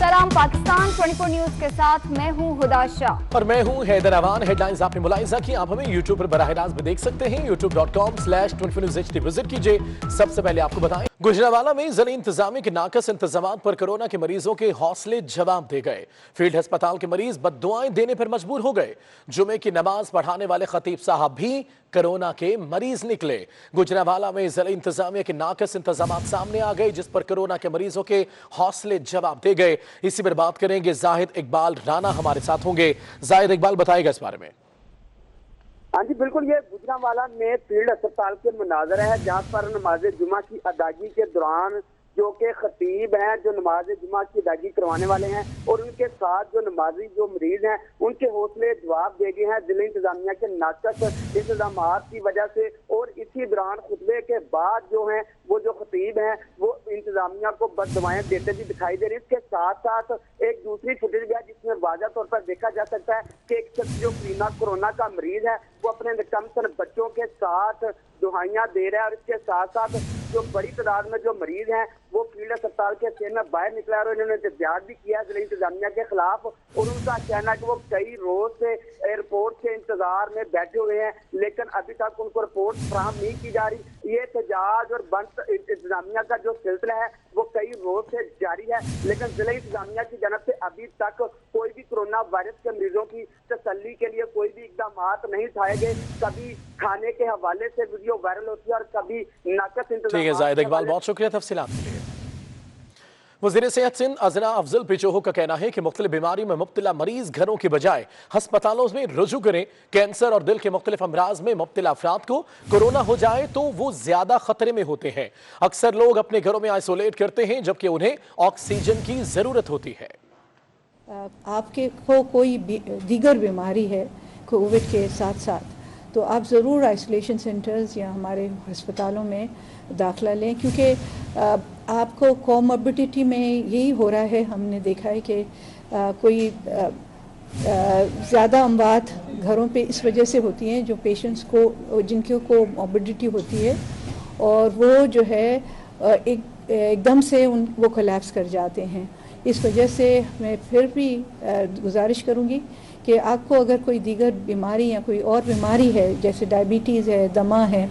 सलाम पाकिस्तान 24 न्यूज के साथ मैं हूं हुदा शाह और मैं हूं हैदर अवान। हेडलाइंस आपने मुलाहिजा की, आप हमें YouTube पर बराह रास्त भी देख सकते हैं। youtube.com/24newshd विजिट कीजिए। सबसे पहले आपको बताएं, गुजरांवाला में जिला इंतजामिया के नाकस इंतजाम पर कोरोना के मरीजों के हौसले जवाब दे गए। फील्ड अस्पताल के मरीज बद्दुआएं देने पर मजबूर हो गए। जुमे की नमाज पढ़ाने वाले खतीब साहब भी कोरोना के मरीज निकले। गुजरांवाला में जिला इंतजामिया के नाकस इंतजाम सामने आ गए, जिस पर कोरोना के मरीजों के हौसले जवाब दे गए। इसी पर बात करेंगे, जाहिद इकबाल राना हमारे साथ होंगे। जाहिद इकबाल बताएगा इस बारे में। हाँ जी बिल्कुल, ये गुजरांवाला में फील्ड अस्पताल के मुनाजरा है, जहाँ पर नमाज जुमा की अदायगी के दौरान जो के खतीब हैं, जो नमाज जुमा की अदायगी करवाने वाले हैं, और उनके साथ जो नमाजी जो मरीज हैं, उनके हौसले जवाब दे गए हैं जिला इंतजामिया के नाकस इंतजाम की वजह से। और इसी दौरान खुतबे के बाद जो है वो जो खतीब हैं वो इंतजामिया को बददुआएं देते भी दिखाई दे रही है। इसके साथ साथ एक दूसरी फुटेज भी है जिसमें वाज़ह तौर पर देखा जा सकता है कि एक शख्स जो कोरोना का मरीज है वो अपने कमतर बच्चों के साथ दुआइयां दे रहा है। और इसके साथ साथ जो बड़ी तादाद में जो मरीज हैं वो फील्ड अस्पताल के सेल में बाहर निकला और इन्होंने एहतजाज भी किया जिला इंतजामिया के खिलाफ। और उनका कहना है कि वो कई रोज से एयरपोर्ट के इंतजार में बैठे हुए हैं, लेकिन अभी तक उनको रिपोर्ट फराहम नहीं की जा रही। ये एहतजाज और बंद इंतजामिया का जो सिलसिला है वो कई रोज से जारी है, लेकिन जिला इंतजामिया की जानब से अभी तक कोई भी कोरोना वायरस के मरीजों की तसल्ली के लिए कोई भी इकदाम नहीं उठाए गए। कभी खाने के हवाले से वीडियो वायरल होती है और कभी नाकस इंतजाम। ठीक है जाहिद इकबाल, बहुत शुक्रिया तफसीलात के लिए। वज़ीर सेहत सिंध अज़ना अफजल पिचोहो का कहना है कि मुख्तलिफ बीमारी में मुब्तला मरीज घरों के बजाय हस्पतालों में रुजू करें। कैंसर और दिल के मुख्तलिफ अमराज में मुब्तला अफराद को कोरोना हो जाए तो वो ज्यादा खतरे में होते हैं। अक्सर लोग अपने घरों में आइसोलेट करते हैं जबकि उन्हें ऑक्सीजन की जरूरत होती है। आपके को कोई दीगर बीमारी है कोविड के साथ साथ, तो आप ज़रूर आइसोलेशन सेंटर्स या हमारे अस्पतालों में दाखिला लें, क्योंकि आपको कोमॉर्बिडिटी में यही हो रहा है। हमने देखा है कि कोई ज़्यादा अमवात घरों पे इस वजह से होती हैं जो पेशेंट्स को जिनकी कोमॉर्बिडिटी होती है, और वो जो है एकदम से वो कोलैप्स कर जाते हैं। इस वजह से मैं फिर भी गुजारिश करूँगी कि आपको अगर कोई दीगर बीमारी या कोई और बीमारी है, जैसे डायबिटीज़ है, दमा है,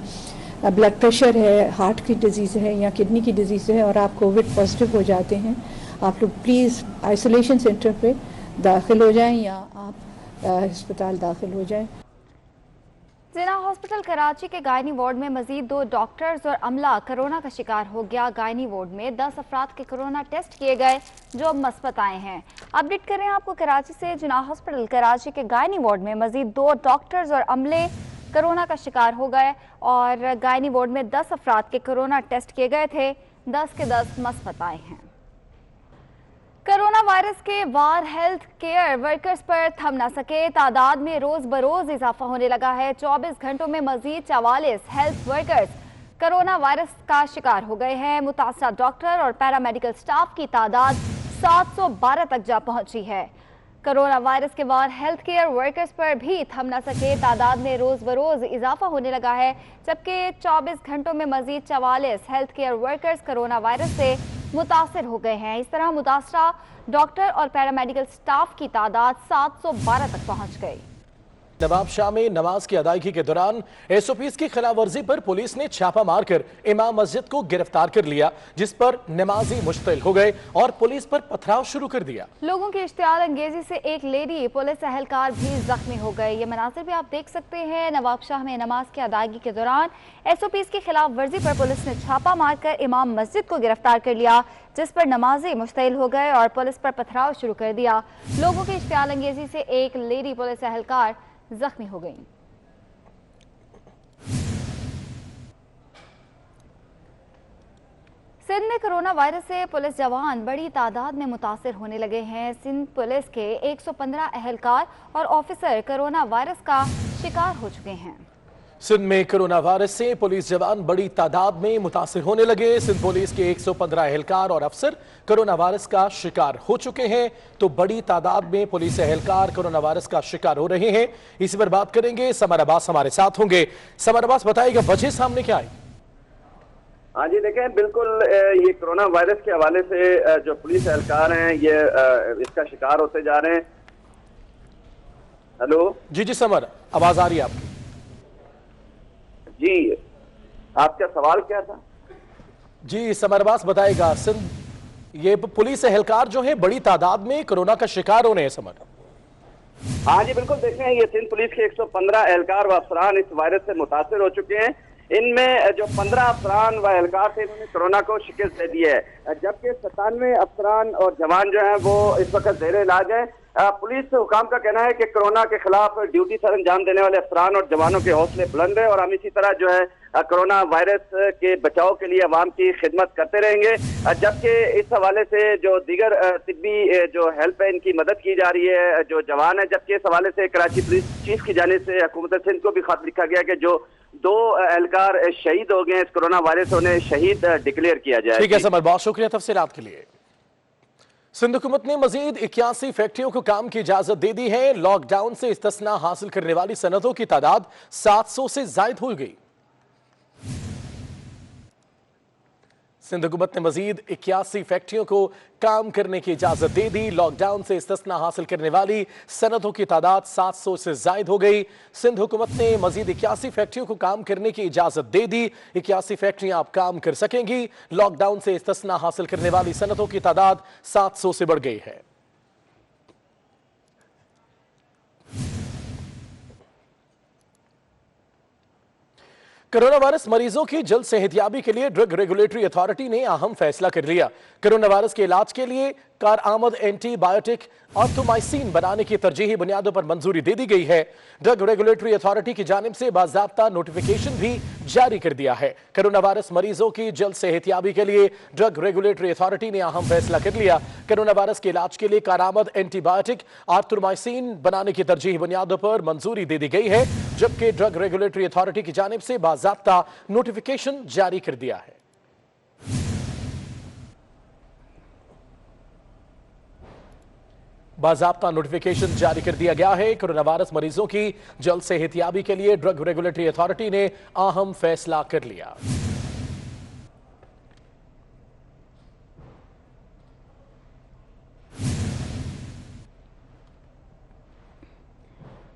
ब्लड प्रेशर है, हार्ट की डिजीज़ है या किडनी की डिजीज़ है, और आप कोविड पॉजिटिव हो जाते हैं, आप लोग प्लीज़ आइसोलेशन सेंटर पे दाखिल हो जाएं या आप अस्पताल दाखिल हो जाएं। जिला हॉस्पिटल कराची के गायनी वार्ड में मजीद 2 डॉक्टर्स और अमला कोरोना का शिकार हो गया। गायनी वार्ड में 10 अफराद के कोरोना टेस्ट किए गए जो अब मस्बत आए हैं। अपडेट करें आपको कराची से, जिला हॉस्पिटल कराची के गायनी वार्ड में मजीद 2 डॉक्टर्स और अमले कोरोना का शिकार हो गए और गायनी वार्ड में 10 अफराद के कोरोना टेस्ट किए गए थे। 10 के 10 मस्बत आए हैं। कोरोना वायरस के वार हेल्थ केयर वर्कर्स पर थम न सके, तादाद में रोज बरोज इजाफा होने लगा है। 24 घंटों में मजीद 44 हेल्थ वर्कर्स कोरोना वायरस का शिकार हो गए हैं। मुतासरा डॉक्टर और पैरामेडिकल स्टाफ की तादाद 712 तक जा पहुंची है। कोरोना वायरस के वार हेल्थ केयर वर्कर्स पर भी थम न सके, तादाद में रोज बरोज इजाफा होने लगा है, जबकि 24 घंटों में मजीद 44 health care workers corona virus से मुतासर हो गए हैं। इस तरह मुतासरा डॉक्टर और पैरामेडिकल स्टाफ की तादाद 712 तक पहुंच गई। नवाब शाह में नमाज की अदायगी के दौरान एसओपीज की खिलाफ वर्जी पर पुलिस ने छापा मारकर इमाम मस्जिद को गिरफ्तार कर लिया, जिस पर नमाजी मुश्तिल हो गए और पुलिस पर पथराव शुरू कर दिया। लोगों की इश्तियाल अंगेजी से एक लेडी पुलिस एहलकार भी जख्मी हो गए। ये मनासिर भी आप देख सकते हैं। नवाब शाह में नमाज की अदायगी के दौरान एसओपीज की खिलाफ वर्जी पर पुलिस ने छापा मारकर इमाम मस्जिद को गिरफ्तार कर लिया, जिस पर नमाजी मुश्तिल हो गए और पुलिस पर पथराव शुरू कर दिया। लोगों की इश्तियाल अंगेजी से एक लेडी पुलिस एहलकार जख्मी हो गई। सिंध में कोरोना वायरस से पुलिस जवान बड़ी तादाद में मुतासिर होने लगे हैं। सिंध पुलिस के 115 एहलकार और ऑफिसर कोरोना वायरस का शिकार हो चुके हैं। सिंध में कोरोना वायरस से पुलिस जवान बड़ी तादाद में मुतासिर होने लगे। सिंध पुलिस के 115 एहलकार और अफसर कोरोना वायरस का शिकार हो चुके हैं, तो बड़ी तादाद में पुलिस एहलकार कोरोना वायरस का शिकार हो रहे हैं। इसी पर बात करेंगे, समर अब्बास हमारे साथ होंगे। समर अब्बास, बताइएगा वजह सामने क्या आई? हाँ जी, देखें बिल्कुल ये कोरोना वायरस के हवाले से जो पुलिस एहलकार हैं ये इसका शिकार होते जा रहे हैं। हेलो जी जी समर, आवाज आ रही है आपकी? जी, आपका सवाल क्या था? जी समर अब्बास बताएगा। सिंध ये पुलिस एहलकार जो है बड़ी तादाद में कोरोना का शिकार होने हैं समर। हाँ जी बिल्कुल, देखें ये सिंध पुलिस के 115 एहलकार व अफसरान इस वायरस से मुतासिर हो चुके हैं। इनमें जो 15 अफसरान व एहलकार थे इन्होंने कोरोना को शिकस्त दे दी है, जबकि 97 अफसरान और जवान जो हैं वो इस वक्त जेर इलाज है। पुलिस हुकाम का कहना है कि कोरोना के खिलाफ ड्यूटी सर अंजाम देने वाले अफसरान और जवानों के हौसले बुलंद है और हम इसी तरह जो है कोरोना वायरस के बचाव के लिए अवाम की खिदमत करते रहेंगे। जबकि इस हवाले से जो दीगर तिब्बी जो हेल्प है इनकी मदद की जा रही है जो जवान है। जबकि इस हवाले से कराची पुलिस चीफ की जानिब से हुकूमत सिंध को भी खत लिखा गया कि जो 2 एहलकार शहीद हो गए इस कोरोना वायरस उन्हें शहीद डिक्लेयर किया जाए। ठीक है समर, बहुत शुक्रिया तफसीलात के लिए। सिंध हुकूमत ने मजीद 81 फैक्ट्रियों को काम की इजाजत दे दी है। लॉकडाउन से इस्तिस्ना हासिल करने वाली सनतों की तादाद 700 से जायद हो गई। सिंध हुकूमत ने मजीद 81 फैक्ट्रियों को काम करने की इजाजत दे दी। लॉकडाउन से इस्तिस्ना हासिल करने वाली सनतों की तादाद 700 से जायद हो गई। सिंध हुकूमत ने मजीद 81 फैक्ट्रियों को काम करने की इजाजत दे दी। 81 फैक्ट्रियां आप काम कर सकेंगी। लॉकडाउन से इस्तिस्ना हासिल करने वाली सनतों की तादाद 700 से बढ़ गई है। कोरोना वायरस मरीजों की जल्द सेहतयाबी के लिए ड्रग रेगुलेटरी अथॉरिटी ने अहम फैसला कर लिया। कोरोना वायरस के इलाज के लिए कारआमद एंटीबायोटिक ऑर्थोमाइसिन बनाने की तरजीही बुनियादों पर मंजूरी दे दी गई है। ड्रग रेगुलेटरी अथॉरिटी की जानिब से बाज़ाब्ता नोटिफिकेशन भी जारी कर दिया है। कोरोना वायरस मरीजों की जल्द सेहतयाबी के लिए ड्रग रेगुलेटरी अथॉरिटी ने अहम फैसला कर लिया। कोरोना वायरस के इलाज के लिए कारआमद एंटीबायोटिक ऑर्थोमाइसिन बनाने की तरजीही बुनियादों पर मंजूरी दे दी गई है, जबकि ड्रग रेगुलेटरी अथॉरिटी की जानिब से बाज़ाब्ता नोटिफिकेशन जारी कर दिया है। बाज़ाब्ता नोटिफिकेशन जारी कर दिया गया है। कोरोना वायरस मरीजों की जल्द सेहतयाबी के लिए ड्रग रेगुलेटरी अथॉरिटी ने अहम फैसला कर लिया।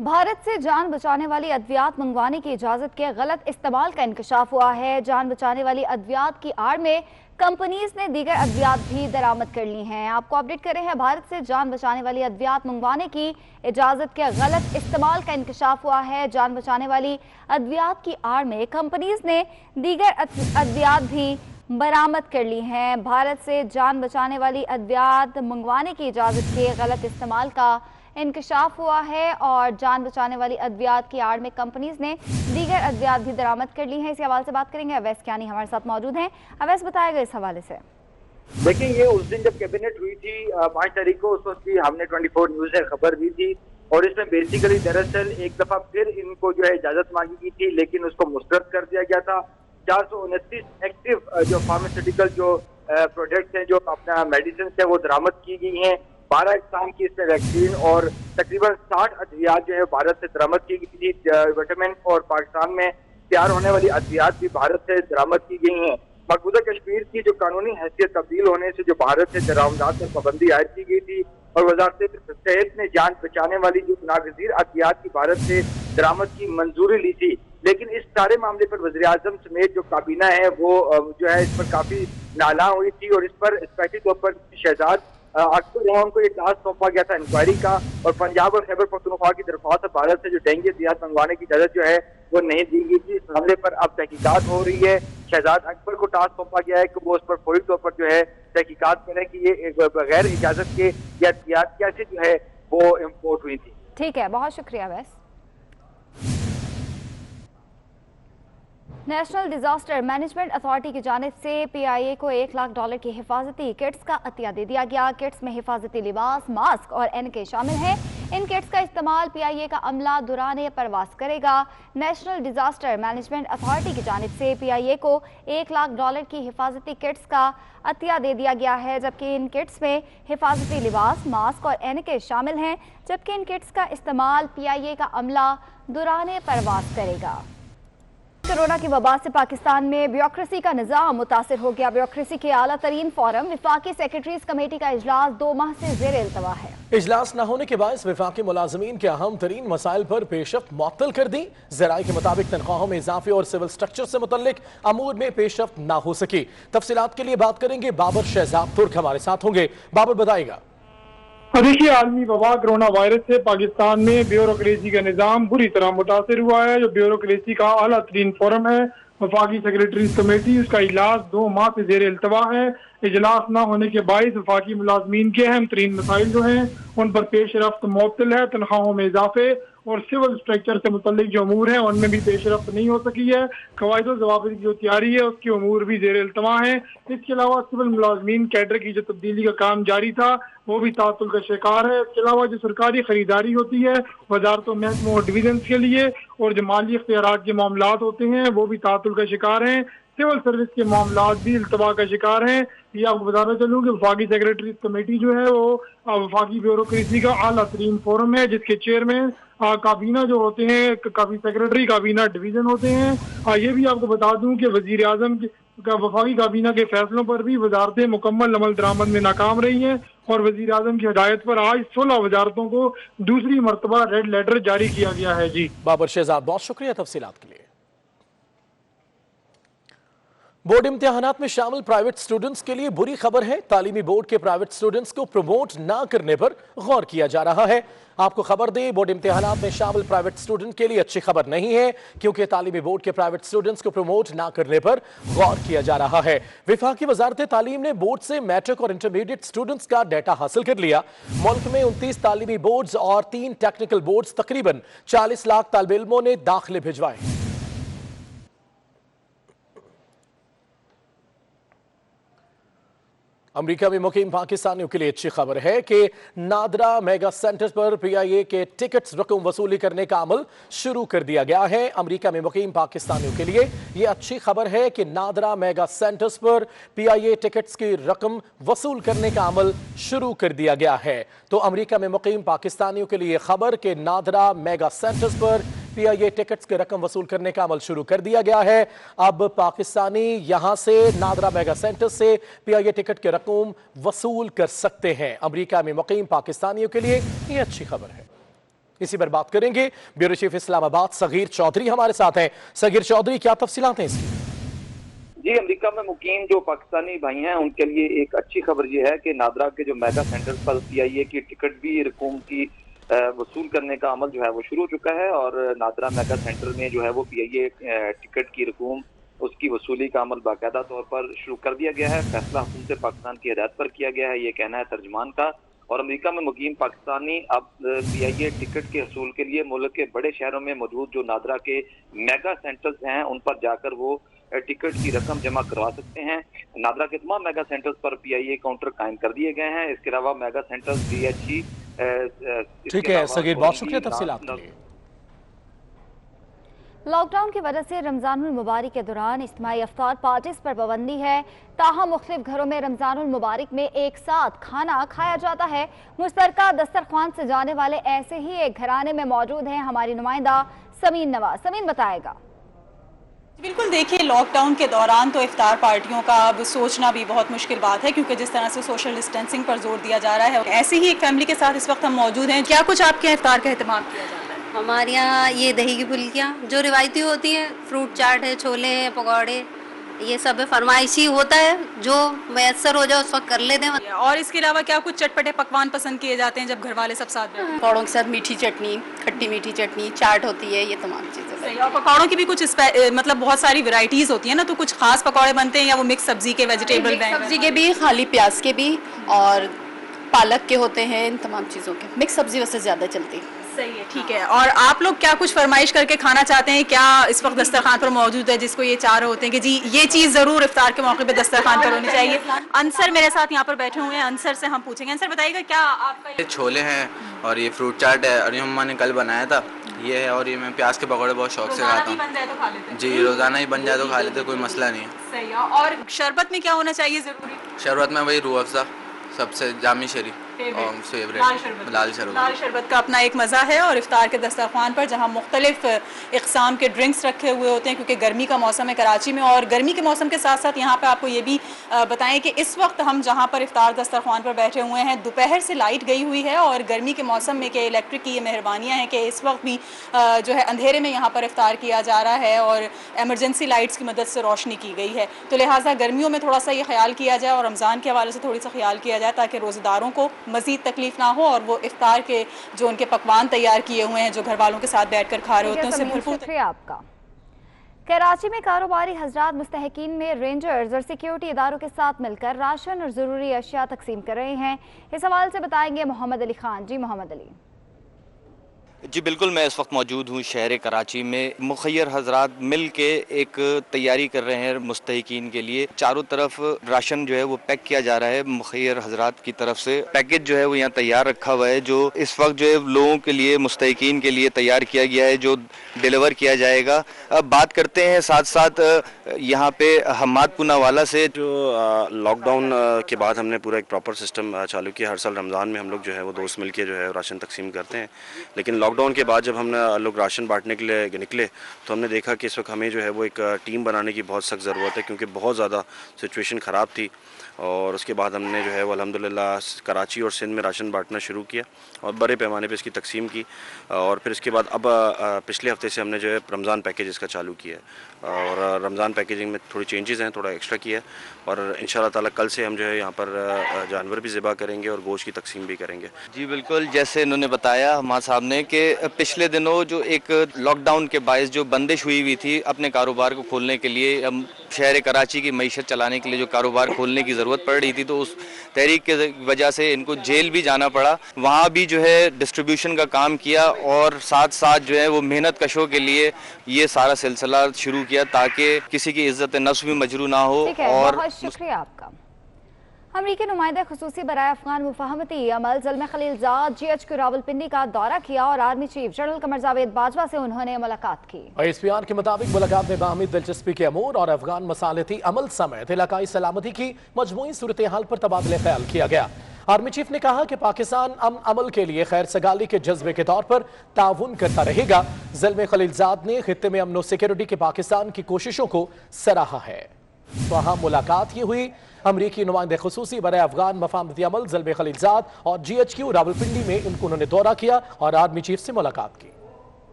भारत से जान बचाने वाली अद्वियात मंगवाने की इजाजत के गलत इस्तेमाल का इंकशाफ हुआ है। जान बचाने वाली अद्वियात की आड़ में कंपनीज ने दीगर अद्वियात भी दरामद कर ली हैं। आपको अपडेट कर रहे हैं, भारत से जान बचाने वाली अद्वियात मंगवाने की इजाजत के गलत इस्तेमाल का इंकशाफ हुआ है। जान बचाने वाली अद्वियात की आड़ में कंपनीज ने दीगर अद्वियात भी बरामद कर ली हैं। भारत से जान बचाने वाली अद्वियात मंगवाने की इजाजत के गलत इस्तेमाल का इंकशाफ हुआ है और जान बचाने वाली अद्वियात की आड़ में कंपनीज ने दीगर अद्वियात भी दरामद कर ली हैं। इस हवाले से बात करेंगे, अवैस कियानी हमारे साथ मौजूद हैं। अवैस, बताएगा इस हवाले से। देखिए, ये उस दिन जब कैबिनेट हुई थी 5 तारीख को, उस वक्त भी हमने 24 न्यूज से खबर दी थी और इसमें बेसिकली दरअसल एक दफा फिर इनको जो है इजाजत मांगी गई थी, लेकिन उसको मुस्तरद कर दिया गया था। 429 एक्टिव जो फार्मास्यूटिकल जो प्रोडक्ट्स हैं, जो अपना मेडिसिन है, वो दरामद की गई हैं। 12 इकसाम की इसमें वैक्सीन और तकरीबन 60 अद्वियात जो है भारत से दरामद की गई थी। विटामिन और पाकिस्तान में तैयार होने वाली अद्वियात भी भारत से दरामद की गई हैं। मकबूजा कश्मीर की जो कानूनी हैसियत तब्दील होने से जो भारत से दरामदात पर पाबंदी आयद की गई थी और वजारत सेहत ने जान बचाने वाली जो नागजीर अद्वियात की भारत से दरामद की मंजूरी ली थी, लेकिन इस सारे मामले पर वज़ीर आज़म समेत जो काबीना है वो जो है इस पर काफी नाला हुई थी और इस पर स्पेशली तौर पर शहजाद अक्सर रहमान को ये टास्क सौंपा गया था इंक्वायरी का और पंजाब और खैबर पख्तूनख्वा की दरख्वास्त से भारत से जो डेंगू अद्वियात मंगवाने की इजाजत जो है वो नहीं दी गई थी। इस मामले पर अब तहकीकात हो रही है। शहजाद अकबर को टास्क सौंपा गया है कि वो उस पर फौरी तौर पर जो है तहकीकात करें कि ये बगैर इजाजत के ये अद्वियात कैसे जो है वो इम्पोर्ट हुई थी। ठीक है, बहुत शुक्रिया Awais. National disaster management authority की जानिब से PIA को $1 लाख की हिफाजती किट्स का अतिया दे दिया गया। किट्स में हिफाजती लिबास, मास्क और NK शामिल हैं। इन किट्स का इस्तेमाल PIA का अमला दौरान प्रवास करेगा। नेशनल डिजास्टर मैनेजमेंट अथॉरिटी की जानिब से PIA को $1 लाख की हिफाजती किट्स का अतिया दे दिया गया है, जबकि इन किट्स में हिफाजती लिबास, मास्क और NK शामिल हैं। जबकि इन किट्स का इस्तेमाल PIA का अमला दौरान प्रवास करेगा। कोरोना की वबा से पाकिस्तान में ब्यूरोक्रेसी का निजाम मुतासिर हो गया। ब्यूरोक्रेसी के आला तरीन फोरम विफाकी सेक्रेटरीज कमेटी का इजलास 2 माह से जेर इल्तवा है। इजलास न होने के बायस विफाकी मुलाजमीन के अहम तरीन मसाइल पर पेशरफ्त मुअत्तल कर दी। ज़राए के मुताबिक तनख्वाहों में इजाफे और सिविल स्ट्रक्चर से मुतल्लिक अमूर में पेशरफ्त न हो सकी। तफसीलात के लिए बात करेंगे बाबर शहजाद तुर्क हमारे साथ होंगे। बाबर बताएगा। देखिए, आलमी वबा कोरोना वायरस से पाकिस्तान में ब्यूरोक्रेसी का निज़ाम बुरी तरह मुतासर हुआ है। जो ब्यूरोक्रेसी का आला तरीन फोरम है वफाकी सेक्रेटरीज कमेटी, उसका इजलास 2 माह से जेर इल्तवा है। इजलास न होने के बायस वफाकी मुलाजमीन के अहम तरीन मसाइल जो हैं उन पर पेशरफ्त मुअत्तल है। तनख्वाहों में इजाफे और सिविल स्ट्रक्चर से मुतल्लिक जो अमूर हैं उनमें भी पेशरफ्त नहीं हो सकी है। कवायद और ज़वाबित की जो तैयारी है उसके अमूर भी जेर इल्तवा हैं। इसके अलावा सिविल मुलाजमीन कैडर की जो तब्दीली का काम जारी था वो भी तातुल का शिकार है। इसके अलावा जो सरकारी खरीदारी होती है वजारतों, महकमों और डिवीजन के लिए और जो माली इख्तियारात के मामलात होते हैं वो भी तातुल का शिकार हैं। सिविल सर्विस के मामलात भी इल्तवा का शिकार हैं। ये आपको बताना चलूँ कि वफाकी सेक्रेटरीज कमेटी जो है वो वफाकी ब्यूरोक्रेसी का आला तरीन फोरम है, जिसके चेयरमैन काबीना जो होते हैं, काफी सेक्रेटरी काबीना डिवीजन होते हैं। ये भी आपको बता दूं कि वजीर आजम वफाकी काबीना के फैसलों पर भी वजारतें मुकम्मल अमल दरामद में नाकाम रही हैं और वजीर आजम की हिदायत पर आज 16 वजारतों को दूसरी मरतबा रेड लेटर जारी किया गया है। जी बाबर शहजाद, बहुत शुक्रिया तफसीलात के लिए। बोर्ड इम्तिहानात में शामिल प्राइवेट स्टूडेंट्स के लिए बुरी खबर है। तालीमी बोर्ड के प्राइवेट स्टूडेंट्स को प्रमोट ना करने पर गौर किया जा रहा है। आपको खबर दें, बोर्ड इम्तिहानात में शामिल प्राइवेट स्टूडेंट के लिए अच्छी खबर नहीं है, क्योंकि तालीमी बोर्ड के प्राइवेट स्टूडेंट्स को प्रमोट ना करने पर गौर किया जा रहा है। विफाकी वजारत तालीम ने बोर्ड से मैट्रिक और इंटरमीडिएट स्टूडेंट्स का डाटा हासिल कर लिया। मुल्क में 29 तालीमी बोर्ड्स और 3 टेक्निकल बोर्ड्स तकरीबन 40 लाख तालिब इल्मों ने दाखिले भिजवाए। अमेरिका में मुकीम पाकिस्तानियों के लिए अच्छी खबर है कि नादरा मेगा सेंटर पर पीआईए के टिकट्स रकम वसूली करने का अमल शुरू कर दिया गया है। अमेरिका में मुकीम पाकिस्तानियों के लिए यह अच्छी खबर है कि नादरा मेगा सेंटर्स पर पीआईए टिकट्स की रकम वसूल करने का अमल शुरू कर दिया गया है। तो अमेरिका में मुकीम पाकिस्तानियों के लिए खबर कि नादरा मेगा सेंटर्स पर पीआईए टिकट्स की रकम वसूल करने का अमल शुरू कर दिया गया है। अब पाकिस्तानी यहां से नादरा मेगा सेंटर से पीआईए टिकट की रकम वसूल कर सकते हैं। अमेरिका में मुकीम पाकिस्तानियों के लिए यह अच्छी खबर है। इसी पर बात करेंगे। ब्यूरो चीफ इस्लामाबाद सगीर चौधरी हमारे साथ हैं। सगीर चौधरी, क्या तफसीलात हैं इसकी? जी, अमेरिका में मुकीम जो पाकिस्तानी भाई हैं उनके लिए एक अच्छी खबर ये है कि नादरा के जो मेगा सेंटर पर पीआईए की टिकट भी रकम की वसूल करने का अमल जो है वो शुरू हो चुका है और नादरा मेगा सेंटर में जो है वो पीआईए टिकट की रकम उसकी वसूली का अमल बाकायदा तौर पर शुरू कर दिया गया है। फैसला हुकूमत पाकिस्तान की हिदायत पर किया गया है, ये कहना है तर्जुमान का। और अमेरिका में मुकीम पाकिस्तानी अब पीआईए टिकट के हसूल के लिए मुल्क के बड़े शहरों में मौजूद जो नादरा के मेगा सेंटर्स हैं उन पर जाकर वो टिकट की रकम जमा करवा सकते हैं। नादरा के तमाम मेगा सेंटर्स पर पीआईए काउंटर कायम कर दिए गए हैं। इसके अलावा मेगा सेंटर्स डीएचई। ठीक है सगीर, बहुत शुक्रिया तफसीलात के लिए। लॉकडाउन की वजह से रमजानुल मुबारक के दौरान इज्तिमाई इफ्तार पार्टीज पर पाबंदी है। ताहम मुख्तलिफ घरों में रमजानुल मुबारक में एक साथ खाना खाया जाता है। मुश्तरका दस्तरख्वान से जाने वाले ऐसे ही एक घराने में मौजूद हैं हमारी नुमाइंदा समीन नवाज। समीन बताएगा। बिल्कुल, देखिए लॉकडाउन के दौरान तो इफ्तार पार्टियों का अब सोचना भी बहुत मुश्किल बात है, क्योंकि जिस तरह से सोशल डिस्टेंसिंग पर जोर दिया जा रहा है। ऐसे ही एक फैमिली के साथ इस वक्त हम मौजूद हैं। क्या कुछ आपके इफ्तार का एहतमाम किया जाता है? हमारे यहाँ ये दही की फुल्कियाँ जो रिवायती होती हैं, फ्रूट चाट है, छोले हैं, पकौड़े, ये सब फरमाइशी होता है, जो मैसर हो जाए उस वक्त कर लेते हैं। और इसके अलावा क्या कुछ चटपटे पकवान पसंद किए जाते हैं जब घर वाले सब साथ में? पकौड़ों के साथ मीठी चटनी, खट्टी मीठी चटनी, चाट होती है, ये तमाम चीज़ें। और पकौड़ों की भी कुछ मतलब बहुत सारी वैरायटीज होती है ना, तो कुछ खास पकौड़े बनते हैं या वो मिक्स सब्जी के, वेजिटेबल सब्जी के भी, खाली प्याज के भी और पालक के होते हैं, इन तमाम चीज़ों के। मिक्स सब्जी वैसे ज़्यादा चलती है। सही है, ठीक है। और आप लोग क्या कुछ फरमाइश करके खाना चाहते हैं? क्या इस वक्त दस्तरखान पर मौजूद है जिसको ये चाह रहे होते हैं कि जी ये चीज़ ज़रूर इफ्तार के मौके पे दस्तरखान पर होनी चाहिए? अंसर मेरे साथ यहाँ पर बैठे हुए हैं, अंसर से हम पूछेंगे। अंसर बताइएगा क्या आपका? ये छोले हैं और ये फ्रूट चाट है और ये मम्मा ने कल बनाया था, ये है। और ये मैं प्याज के पकौड़े बहुत शौक से खाता हूँ। जी, रोजाना ही बन जाए तो खा लेते, कोई मसला नहीं है। सही है। और शरबत में क्या होना चाहिए ज़रूरी? शरबत में वही रूह अफ़ज़ा, सबसे जामी शरीफ। फेवरेट लाल शरबत का अपना एक मज़ा है। और इफ्तार के दस्तरखान पर जहाँ मुख्तलिफ इक़साम के ड्रिंक्स रखे हुए होते हैं, क्योंकि गर्मी का मौसम है कराची में, और गर्मी के मौसम के साथ साथ यहाँ पे आपको ये भी बताएं कि इस वक्त हम जहाँ पर इफ्तार दस्तरखान पर बैठे हुए हैं, दोपहर से लाइट गई हुई है, और गर्मी के मौसम में कि इलेक्ट्रिक की ये मेहरबानियाँ हैं कि इस वक्त भी जो है अंधेरे में यहाँ पर इफ्तार किया जा रहा है और एमरजेंसी लाइट्स की मदद से रोशनी की गई है। तो लिहाजा गर्मियों में थोड़ा सा ये ख्याल किया जाए और रमज़ान के हवाले से थोड़ी सा ख्याल किया जाए ताकि रोज़ेदारों को मज़ीद तकलीफ ना हो और वो इफ्तार के जो उनके पकवान तैयार किए हुए हैं, जो घर वालों के साथ बैठकर खा रहे होते हैं, उससे भरपूर। शुक्रिया आपका। कराची में कारोबारी हजरात मुस्तहकीन में रेंजर्स और सिक्योरिटी इदारों के साथ मिलकर राशन और ज़रूरी अशिया तकसीम कर रहे हैं। इस हवाले से बताएंगे मोहम्मद अली खान। जी मोहम्मद अली। जी बिल्कुल, मैं इस वक्त मौजूद हूँ शहर कराची में। मुखय्यर हजरात मिल के एक तैयारी कर रहे हैं मुस्तहिकीन के लिए। चारों तरफ राशन जो है वो पैक किया जा रहा है मुखय्यर हजरात की तरफ से। पैकेज जो है वो यहाँ तैयार रखा हुआ है, जो इस वक्त जो है लोगों के लिए, मुस्तहिकीन के लिए तैयार किया गया है, जो डिलीवर किया जाएगा। अब बात करते हैं साथ साथ यहाँ पे हम्माद पूनावाला से। जो लॉकडाउन के बाद हमने पूरा एक प्रॉपर सिस्टम चालू किया। हर साल रमज़ान में हम लोग जो है वो दोस्त मिल के जो है राशन तकसीम करते हैं, लेकिन लॉकडाउन के बाद जब हम लोग राशन बांटने के लिए निकले तो हमने देखा कि इस वक्त हमें जो है वो एक टीम बनाने की बहुत सख्त ज़रूरत है, क्योंकि बहुत ज़्यादा सिचुएशन ख़राब थी। और उसके बाद हमने जो है वो अल्हम्दुलिल्लाह कराची और सिंध में राशन बांटना शुरू किया और बड़े पैमाने पे इसकी तकसीम की। और फिर इसके बाद अब पिछले हफ्ते से हमने जो है रमज़ान पैकेज इसका चालू किया है और रमज़ान पैकेजिंग में थोड़ी चेंजेस हैं, थोड़ा एक्स्ट्रा किया है। और इंशाल्लाह ताला कल से हम जो है यहाँ पर जानवर भी ज़िबा करेंगे और गोश्त की तकसीम भी करेंगे। जी बिल्कुल, जैसे इन्होंने बताया हमारे सामने कि पिछले दिनों जो एक लॉकडाउन के बायस जो बंदिश हुई थी अपने कारोबार को खोलने के लिए, शहर कराची की मईशत चलाने के लिए जो कारोबार खोलने की ज़रूरत पड़ रही थी, तो उस तहरीक के वजह से इनको जेल भी जाना पड़ा। वहाँ भी जो है डिस्ट्रीब्यूशन का काम किया और साथ साथ जो है वो मेहनत कशों के लिए ये सारा सिलसिला शुरू किया ताकि किसी की इज्जत नफ्स भी मजरू ना हो। और बहुत शुक्रिया आपका। अमरीकी नुमाइंदा खुसूसी बराए अफगान मुफाहमती अमल ज़ल्मे खलीलजाद GHQ रावलपिंडी का दौरा किया और army chief general Qamar Javed Bajwa से उन्होंने मुलाकात की। ISPR के मुताबिक मुलाकात में बाहमी दिलचस्पी के अमूर और अफगान मसालती अमल समेत इलाकाई सलामती की मजमूई सूरत हाल पर तबादला ख्याल किया गया। आर्मी चीफ ने कहा कि पाकिस्तान अमल के लिए खैर सगाली के जज्बे के तौर पर ताउन करता रहेगा। ज़ल्मे खलीलजाद ने खित्ते में अमन और सिक्योरिटी के पाकिस्तान की कोशिशों को सराहा है। वहाँ मुलाकात ये हुई। अमरीकी नुमाइंदे खुसूसी बराए अफगान मफाहमती अमल ज़ल्मे खलीलजाद और GHQ रावलपिंडी में उन्होंने दौरा किया और आर्मी चीफ से मुलाकात की।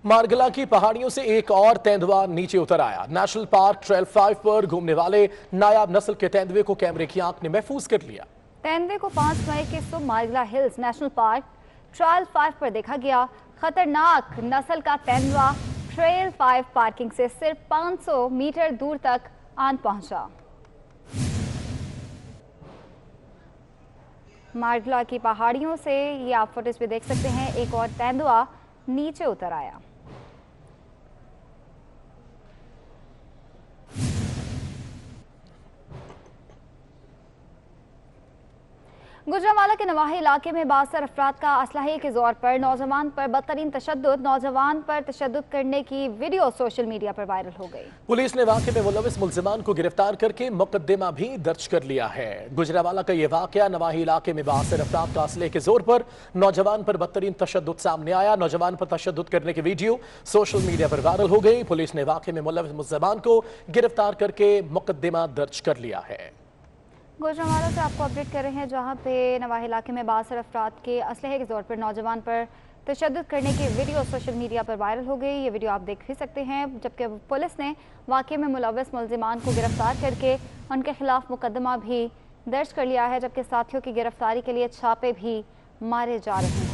मारगला की पहाड़ियों से एक और तेंदुआ नीचे उतर आया। नेशनल पार्क ट्रेल 5 पर घूमने वाले नायाब नस्ल के तेंदुए को कैमरे की आंख ने महफूज कर लिया। तेंदुए को 5 मई के सुबह Margalla hills national park trail 5 पर देखा गया। खतरनाक नस्ल का तेंदुआ ट्रेल 5 पार्किंग से सिर्फ 500 मीटर दूर तक आन पहुंचा। मारगला की पहाड़ियों से ये आप फुटेज पे देख सकते हैं, एक और तेंदुआ नीचे उतर आया। गुजरांवाला के नवाही इलाके में बासर अफराद का असलहे के जोर पर नौजवान पर बदतरीन तशद्दुद, नौजवान पर तशद्दुद करने की वीडियो सोशल मीडिया पर वायरल हो गई। पुलिस ने वाक़े में मुलविस मुल्जिमान को गिरफ्तार करके मुकदमा भी दर्ज कर लिया है। गुजरांवाला का यह वाक़या नवाही इलाके में बासर अफराद का असलहे के जोर पर नौजवान पर बदतरीन तशद्दुद सामने आया। नौजवान पर तशद्दुद करने की वीडियो सोशल मीडिया पर वायरल हो गई। पुलिस ने वाक़े में मुलविस मुल्जिमान को गिरफ्तार करके मुकदमा दर्ज कर लिया है। गुजरांवाला से आपको अपडेट कर रहे हैं, जहां पे नवाही इलाके में बासर अफराद के असलहे के जोर पर नौजवान पर तशद्दुद करने की वीडियो सोशल मीडिया पर वायरल हो गई। ये वीडियो आप देख ही सकते हैं, जबकि पुलिस ने वाक़े में मुलविस मुल्जिमान को गिरफ्तार करके उनके खिलाफ मुकदमा भी दर्ज कर लिया है, जबकि साथियों की गिरफ्तारी के लिए छापे भी मारे जा रहे हैं।